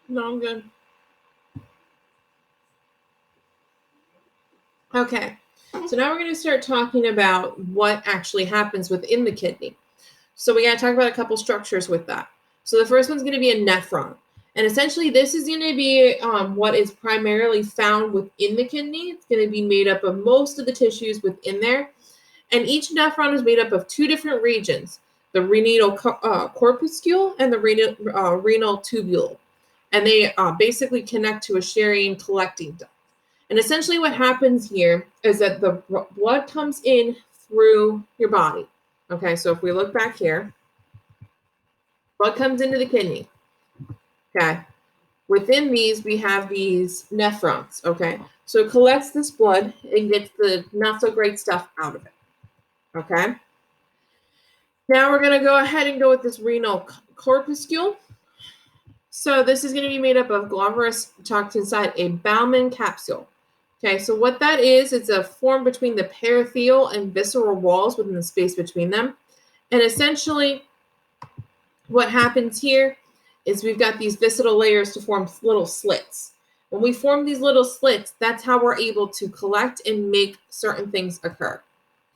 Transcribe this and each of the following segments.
No, I'm good. Okay, so now we're going to start talking about what actually happens within the kidney. So we got to talk about a couple structures with that. So the first one's going to be a nephron. And essentially, this is going to be what is primarily found within the kidney. It's going to be made up of most of the tissues within there. And each nephron is made up of two different regions, the renal corpuscle and the renal tubule. And they basically connect to a sharing collecting duct. And essentially what happens here is that the blood comes in through your body. Okay, so if we look back here, blood comes into the kidney. Okay, within these, we have these nephrons. Okay, so it collects this blood and gets the not so great stuff out of it. Okay, now we're going to go ahead and go with this renal corpuscle. So this is going to be made up of glomerulus tucked inside a Bowman capsule. Okay, so what that is, it's a form between the peripheral and visceral walls within the space between them. And essentially, what happens here is we've got these visceral layers to form little slits. When we form these little slits, that's how we're able to collect and make certain things occur.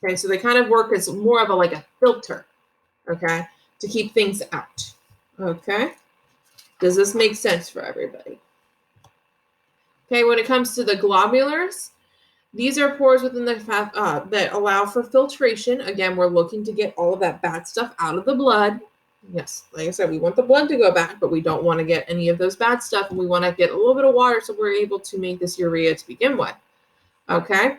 Okay, so they kind of work as more of a filter, okay, to keep things out. Okay, does this make sense for everybody? Okay, when it comes to the globulars, these are pores within the fat that allow for filtration. Again, we're looking to get all of that bad stuff out of the blood. Yes, like I said, we want the blood to go back, but we don't want to get any of those bad stuff. And we want to get a little bit of water so we're able to make this urea to begin with. Okay.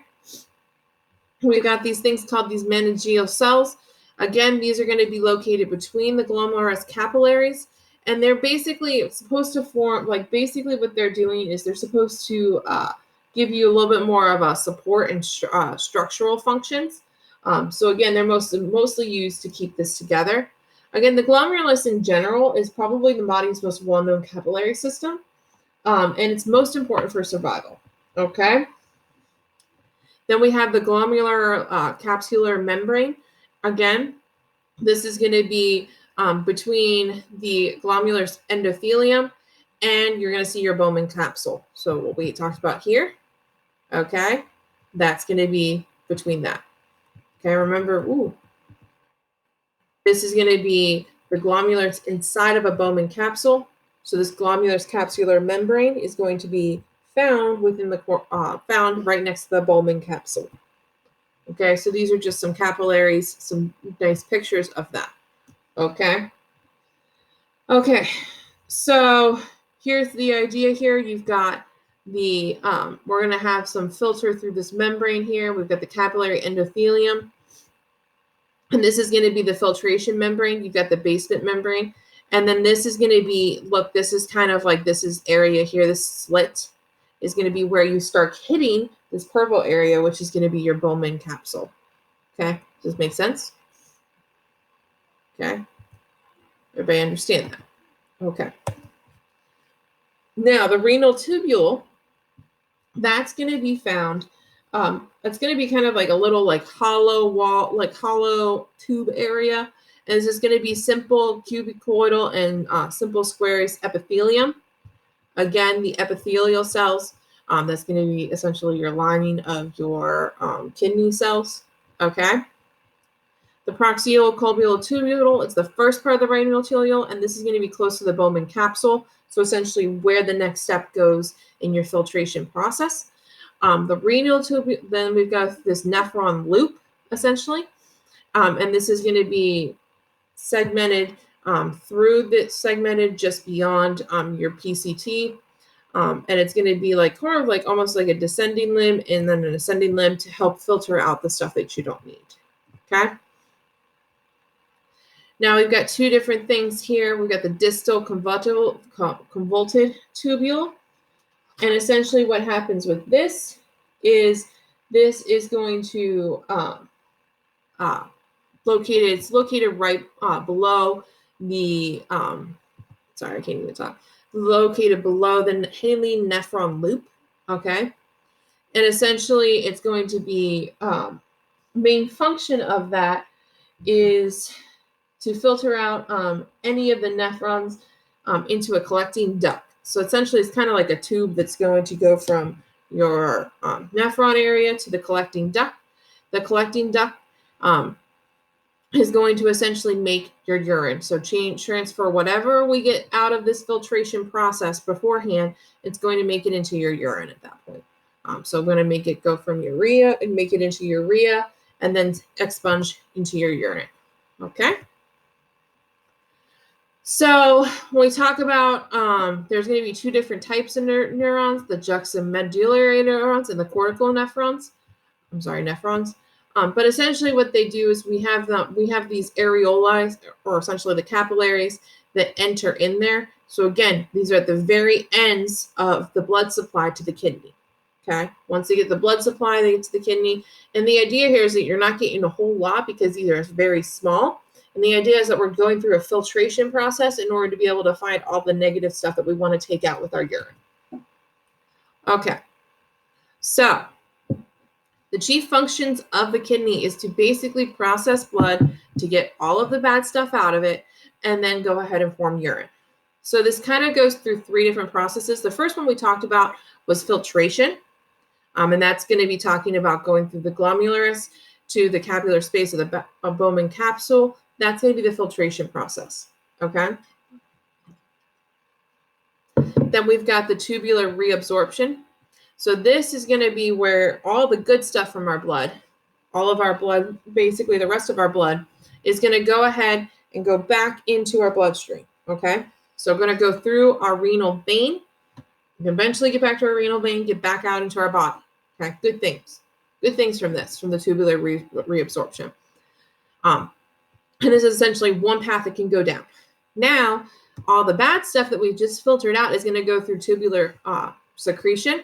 We've got these things called these meningeal cells. Again, these are going to be located between the glomerulus capillaries. And they're basically supposed to form, basically what they're doing is they're supposed to give you a little bit more of a support and structural functions. So again, they're mostly used to keep this together. Again, the glomerulus in general is probably the body's most well-known capillary system, and it's most important for survival. Okay. Then we have the glomerular capsular membrane. Again, this is going to be between the glomerular endothelium, and you're going to see your Bowman capsule. So what we talked about here, okay, that's going to be between that. Okay, remember, this is going to be the glomulars inside of a Bowman capsule. So this glomerular capsular membrane is going to be found within the found right next to the Bowman capsule. Okay, so these are just some capillaries, some nice pictures of that. Okay. Okay, so here's the idea here. You've got the, we're going to have some filter through this membrane here. We've got the capillary endothelium. And this is going to be the filtration membrane. You've got the basement membrane. And then this is going to be, look, this is kind of like this is area here. This slit is going to be where you start hitting this purple area, which is going to be your Bowman capsule. Okay, does this make sense? Okay, everybody understand that? Okay. Now the renal tubule, that's going to be found. It's going to be kind of like a little hollow wall, hollow tube area. And it's just going to be simple cubicoidal and simple squarish epithelium. Again, the epithelial cells, that's going to be essentially your lining of your kidney cells. Okay. The proximal cubital tubule, it's the first part of the renal tubule, and this is going to be close to the Bowman capsule. So essentially where the next step goes in your filtration process. The renal tubule, then we've got this nephron loop, essentially. And this is going to be segmented through the segmented just beyond your PCT. And it's going to be almost like a descending limb and then an ascending limb to help filter out the stuff that you don't need. Okay. Now we've got two different things here. We've got the distal convoluted tubule. And essentially what happens with this is going to it's located right below the, sorry, I can't even talk, located below the Haley nephron loop, okay? And essentially it's going to be, main function of that is to filter out any of the nephrons into a collecting duct. So essentially, it's kind of like a tube that's going to go from your nephron area to the collecting duct. The collecting duct is going to essentially make your urine. So transfer whatever we get out of this filtration process beforehand, it's going to make it into your urine at that point. So I'm going to make it go from urea and make it into urea and then expunge into your urine. Okay? So when we talk about, there's going to be two different types of neurons, the juxtamedullary neurons and the cortical nephrons. Nephrons. But essentially what they do is we have these areoli, or essentially the capillaries that enter in there. So again, these are at the very ends of the blood supply to the kidney. Okay. Once they get the blood supply, they get to the kidney. And the idea here is that you're not getting a whole lot because these are very small. And the idea is that we're going through a filtration process in order to be able to find all the negative stuff that we want to take out with our urine. Okay. So the chief functions of the kidney is to basically process blood to get all of the bad stuff out of it and then go ahead and form urine. So this kind of goes through three different processes. The first one we talked about was filtration. And that's going to be talking about going through the glomerulus to the capillary space of the Bowman capsule. That's going to be the filtration process. Okay. Then we've got the tubular reabsorption. So this is going to be where all the good stuff from our blood, all of our blood, basically the rest of our blood, is going to go ahead and go back into our bloodstream. Okay. So we're going to go through our renal vein, eventually get back to our renal vein, get back out into our body. Okay, good things from this, from the tubular reabsorption. And this is essentially one path that can go down. Now, all the bad stuff that we've just filtered out is going to go through tubular secretion,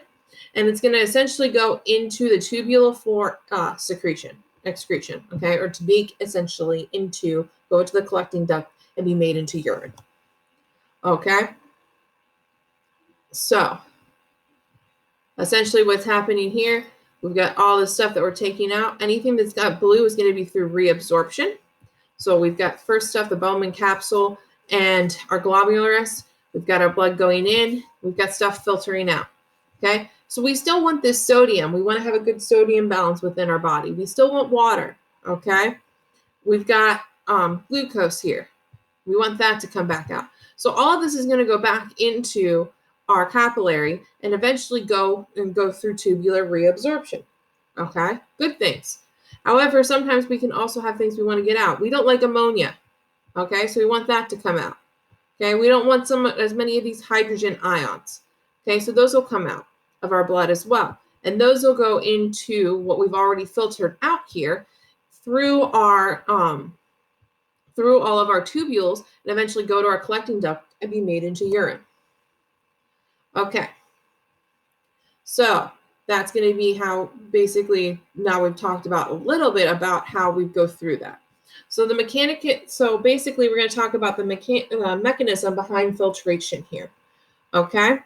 and it's going to essentially go into the tubular excretion, okay, or to be essentially go to the collecting duct and be made into urine. Okay, so essentially what's happening here, we've got all this stuff that we're taking out. Anything that's got blue is going to be through reabsorption. So we've got first stuff, the Bowman capsule and our glomerulus. We've got our blood going in. We've got stuff filtering out. Okay. So we still want this sodium. We want to have a good sodium balance within our body. We still want water. Okay. We've got glucose here. We want that to come back out. So all of this is going to go back into our capillary and eventually go through tubular reabsorption. Okay, good things. However, sometimes we can also have things we want to get out. We don't like ammonia. Okay, so we want that to come out. Okay, we don't want as many of these hydrogen ions. Okay, so those will come out of our blood as well. And those will go into what we've already filtered out here through through all of our tubules and eventually go to our collecting duct and be made into urine. Okay, so that's going to be how basically now we've talked about a little bit about how we go through that. So basically we're going to talk about the mechanism behind filtration here. Okay,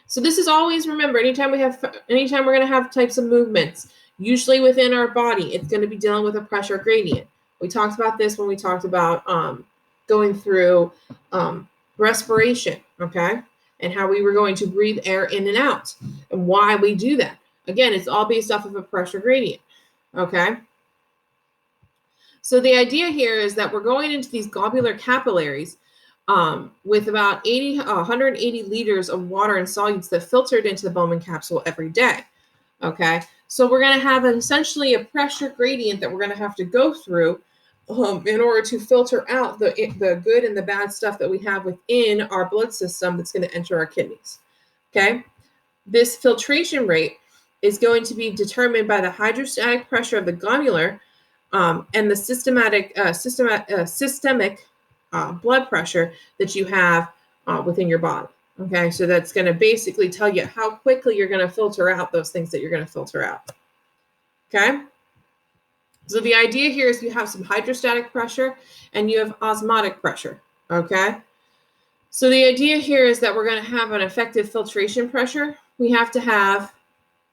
so this is always, remember, anytime we're going to have types of movements, usually within our body, it's going to be dealing with a pressure gradient. We talked about this when we talked about going through respiration. Okay. And how we were going to breathe air in and out and why we do that. Again, it's all based off of a pressure gradient, okay? So the idea here is that we're going into these globular capillaries with about 180 liters of water and solutes that filtered into the Bowman capsule every day, okay? So we're going to have essentially a pressure gradient that we're going to have to go through in order to filter out the good and the bad stuff that we have within our blood system that's going to enter our kidneys. Okay, this filtration rate is going to be determined by the hydrostatic pressure of the glomerular and the systemic blood pressure that you have within your body. Okay, so that's going to basically tell you how quickly you're going to filter out those things that you're going to filter out. Okay. So the idea here is you have some hydrostatic pressure and you have osmotic pressure, okay? So the idea here is that we're going to have an effective filtration pressure. We have to have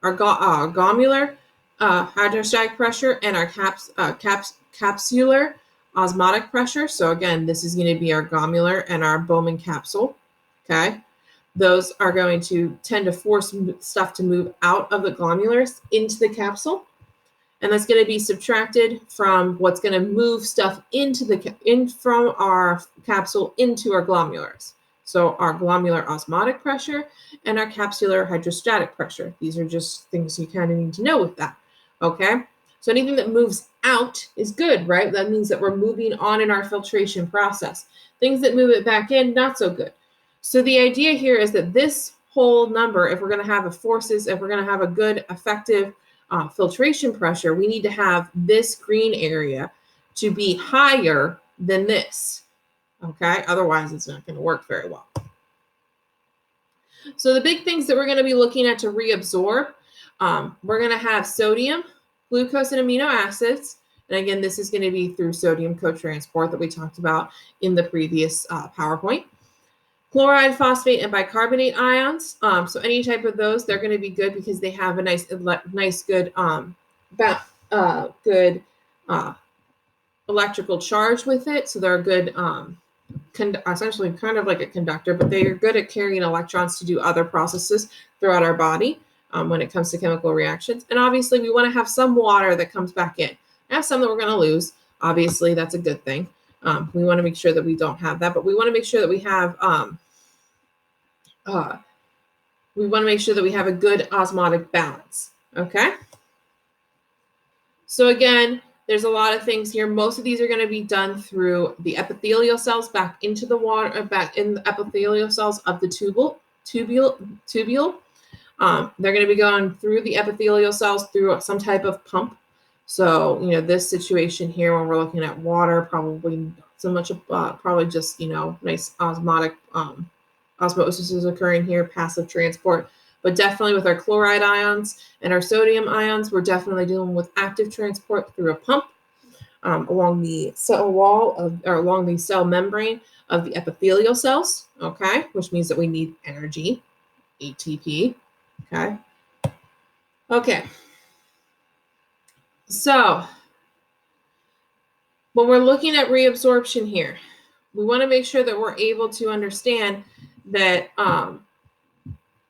our glomerular hydrostatic pressure and our capsular osmotic pressure. So again, this is going to be our glomerular and our Bowman capsule, okay? those are going to tend to force stuff to move out of the glomulars into the capsule. And that's going to be subtracted from what's going to move stuff from our capsule into our glomulars. So our glomerular osmotic pressure and our capsular hydrostatic pressure. These are just things you kind of need to know with that. Okay? So anything that moves out is good, right? That means that we're moving on in our filtration process. Things that move it back in, not so good. So the idea here is that this whole number, if we're going to have if we're going to have a good, effective filtration pressure, we need to have this green area to be higher than this. Okay? Otherwise, it's not going to work very well. So the big things that we're going to be looking at to reabsorb, we're going to have sodium, glucose, and amino acids. And again, this is going to be through sodium cotransport that we talked about in the previous PowerPoint. Chloride, phosphate, and bicarbonate ions. So any type of those, they're going to be good because they have a nice good electrical charge with it. So they're a good, essentially kind of like a conductor, but they are good at carrying electrons to do other processes throughout our body when it comes to chemical reactions. And obviously, we want to have some water that comes back in. I have some that we're going to lose. Obviously, that's a good thing. We want to make sure that we don't have that, but we want to make sure that we have a good osmotic balance. Okay. So again, there's a lot of things here. Most of these are going to be done through the epithelial cells back into the water, back in the epithelial cells of the tubule. They're going to be going through the epithelial cells through some type of pump. So, this situation here, when we're looking at water, probably not so much, probably just, nice osmotic osmosis is occurring here, passive transport. But definitely with our chloride ions and our sodium ions, we're definitely dealing with active transport through a pump along the cell wall or along the cell membrane of the epithelial cells, okay, which means that we need energy, ATP, okay. Okay. So when we're looking at reabsorption here, we want to make sure that we're able to understand that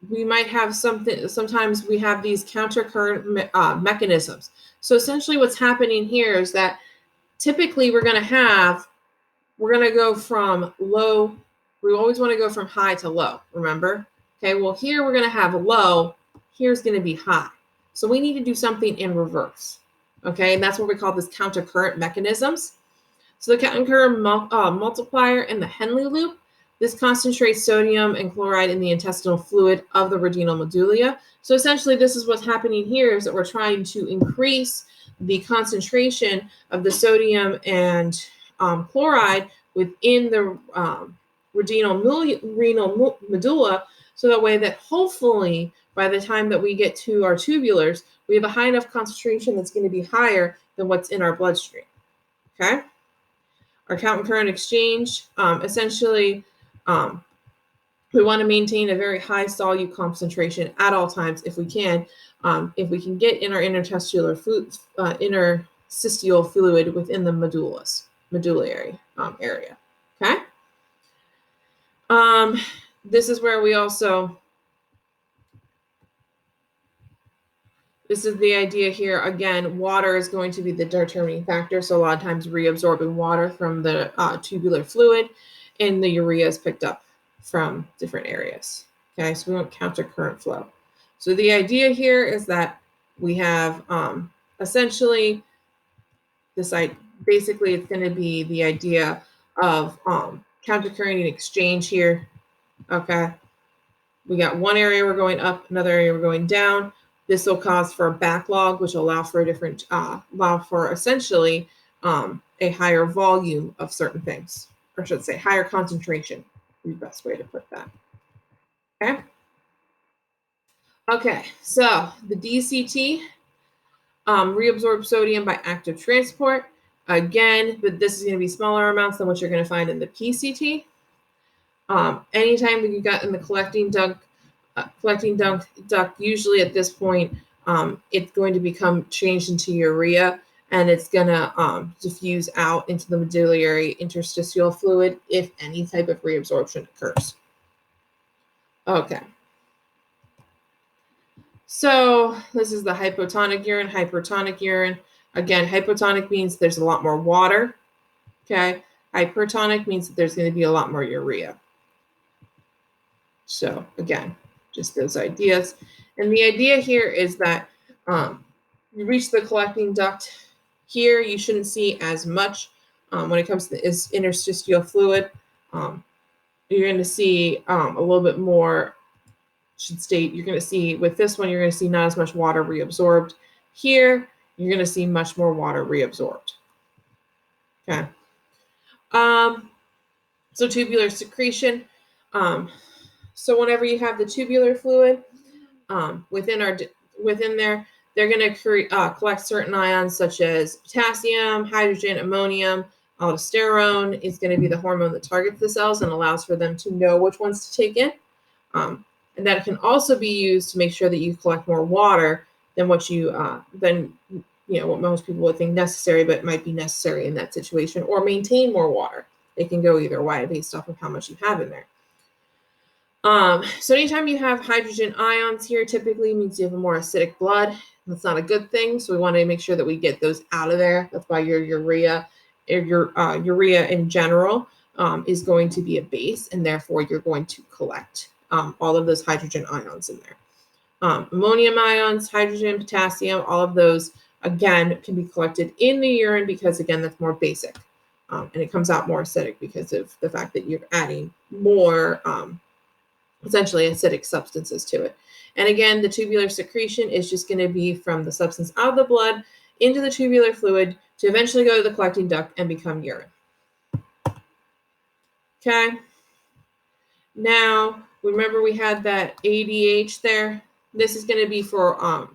we might have sometimes we have these countercurrent mechanisms. So essentially what's happening here is that typically we're going to go from low, we always want to go from high to low, remember? Okay, well here we're going to have low, here's going to be high. So we need to do something in reverse. Okay, and that's what we call this countercurrent mechanisms. So the countercurrent multiplier in the Henle loop, this concentrates sodium and chloride in the intestinal fluid of the renal medulla. So essentially this is what's happening here is that we're trying to increase the concentration of the sodium and chloride within the renal medulla, so that way that hopefully by the time that we get to our tubulars, we have a high enough concentration that's going to be higher than what's in our bloodstream. Okay? Our countercurrent exchange, essentially, we want to maintain a very high solute concentration at all times if we can. If we can get in our interstitial fluid within the medullary area. Okay? This is where we also, this is the idea here. Again, water is going to be the determining factor. So a lot of times reabsorbing water from the tubular fluid, and the urea is picked up from different areas. Okay, so we want countercurrent flow. So the idea here is that we have essentially this, basically it's going to be the idea of countercurrent exchange here. Okay, we got one area we're going up, another area we're going down. This will cause for a backlog, which will allow for a different, essentially a higher volume of certain things, or I should say higher concentration, is the best way to put that. Okay. Okay, so the DCT, reabsorbed sodium by active transport. Again, but this is going to be smaller amounts than what you're going to find in the PCT. Anytime that you got in the collecting duct, usually at this point, it's going to become changed into urea, and it's going to diffuse out into the medullary interstitial fluid if any type of reabsorption occurs. Okay. So this is the hypotonic urine, hypertonic urine. Again, hypotonic means there's a lot more water. Okay. Hypertonic means that there's going to be a lot more urea. So again, just those ideas. And the idea here is that you reach the collecting duct. Here, you shouldn't see as much when it comes to the interstitial fluid. You're going to see a little bit more, should state, you're going to see with this one, you're going to see not as much water reabsorbed. Here, you're going to see much more water reabsorbed. Okay. So tubular secretion. So whenever you have the tubular fluid within there, they're going to collect certain ions such as potassium, hydrogen, ammonium. Aldosterone is going to be the hormone that targets the cells and allows for them to know which ones to take in. And that can also be used to make sure that you collect more water than what what most people would think necessary, but might be necessary in that situation, or maintain more water. It can go either way based off of how much you have in there. So anytime you have hydrogen ions here, typically means you have a more acidic blood. That's not a good thing. So we want to make sure that we get those out of there. That's why your urea in general is going to be a base, and therefore you're going to collect all of those hydrogen ions in there. Ammonium ions, hydrogen, potassium, all of those, again, can be collected in the urine because, again, that's more basic. And it comes out more acidic because of the fact that you're adding more essentially acidic substances to it. And again, the tubular secretion is just going to be from the substance out of the blood into the tubular fluid to eventually go to the collecting duct and become urine. Okay. Now, remember we had that ADH there. This is going to be for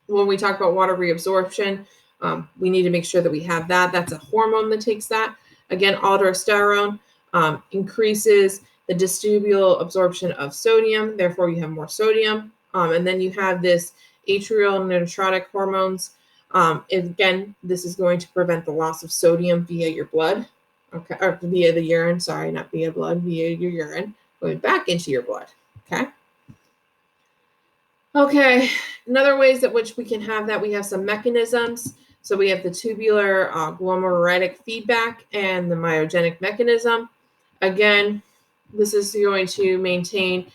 when we talk about water reabsorption. We need to make sure that we have that. That's a hormone that takes that. Again, aldosterone increases the distributable absorption of sodium. Therefore, you have more sodium. And then you have this atrial neurotrophic hormones. Again, this is going to prevent the loss of sodium via your blood. Okay, or via the urine. Sorry, not via blood, via your urine, going back into your blood. Okay. Okay, another ways at which we can have that, we have some mechanisms. So we have the tubular glomerulitic feedback and the myogenic mechanism. Again, this is going to maintain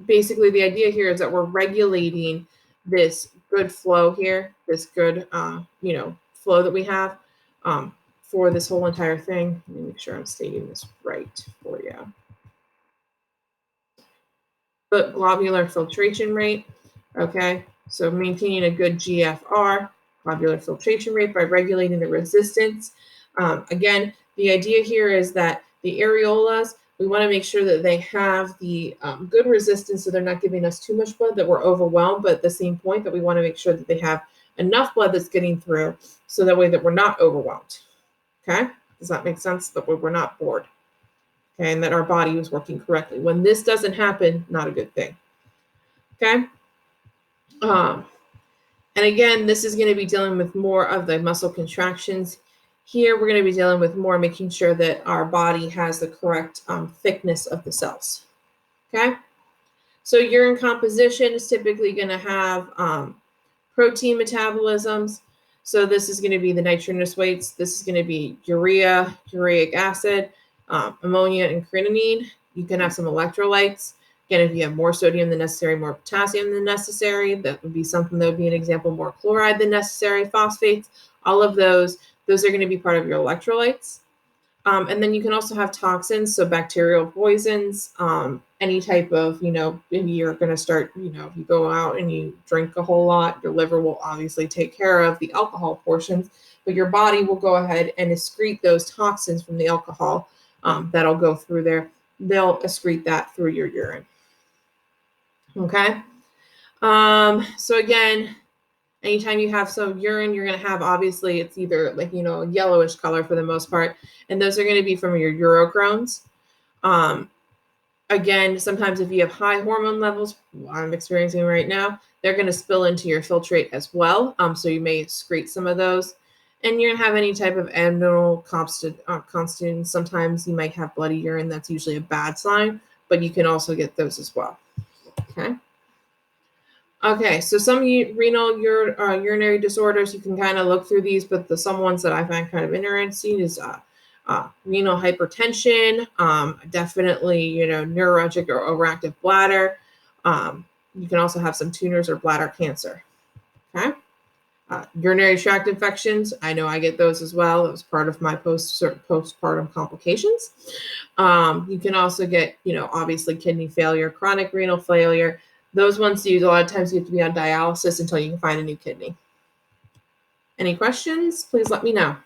basically the idea here is that we're regulating this good flow here, this good, flow that we have for this whole entire thing. Let me make sure I'm stating this right for you. But globular filtration rate, okay? So maintaining a good GFR, globular filtration rate, by regulating the resistance. Again, the idea here is that the areolas, we want to make sure that they have the good resistance so they're not giving us too much blood that we're overwhelmed, but at the same point that we want to make sure that they have enough blood that's getting through so that way that we're not overwhelmed. Okay? Does that make sense? That we're not bored. Okay, and that our body is working correctly. When this doesn't happen, not a good thing. Okay? And again, this is going to be dealing with more of the muscle contractions. Here, we're going to be dealing with more making sure that our body has the correct thickness of the cells. Okay? So urine composition is typically going to have protein metabolisms. So this is going to be the nitrogenous weights. This is going to be urea, uric acid, ammonia, and creatinine. You can have some electrolytes. Again, if you have more sodium than necessary, more potassium than necessary, that would be something that would be an example, more chloride than necessary, phosphates, all of those are going to be part of your electrolytes. And then you can also have toxins, so bacterial poisons, any type of, maybe you're going to start, if you go out and you drink a whole lot, your liver will obviously take care of the alcohol portions, but your body will go ahead and excrete those toxins from the alcohol that'll go through there. They'll excrete that through your urine. Okay. So again, anytime you have some urine, you're going to have, obviously, it's either a yellowish color for the most part, and those are going to be from your urochrones. Again, sometimes if you have high hormone levels, I'm experiencing right now, they're going to spill into your filtrate as well. So you may excrete some of those. And you're going to have any type of abdominal constituents. Sometimes you might have bloody urine. That's usually a bad sign. but you can also get those as well. Okay. Okay, so some renal urinary disorders, you can kind of look through these, but some ones that I find kind of interesting is renal hypertension, definitely, neurologic or overactive bladder. You can also have some tumors or bladder cancer. Okay. Urinary tract infections, I know I get those as well. It was part of my postpartum complications. You can also get, obviously kidney failure, chronic renal failure. Those ones a lot of times you have to be on dialysis until you can find a new kidney. Any questions? Please let me know.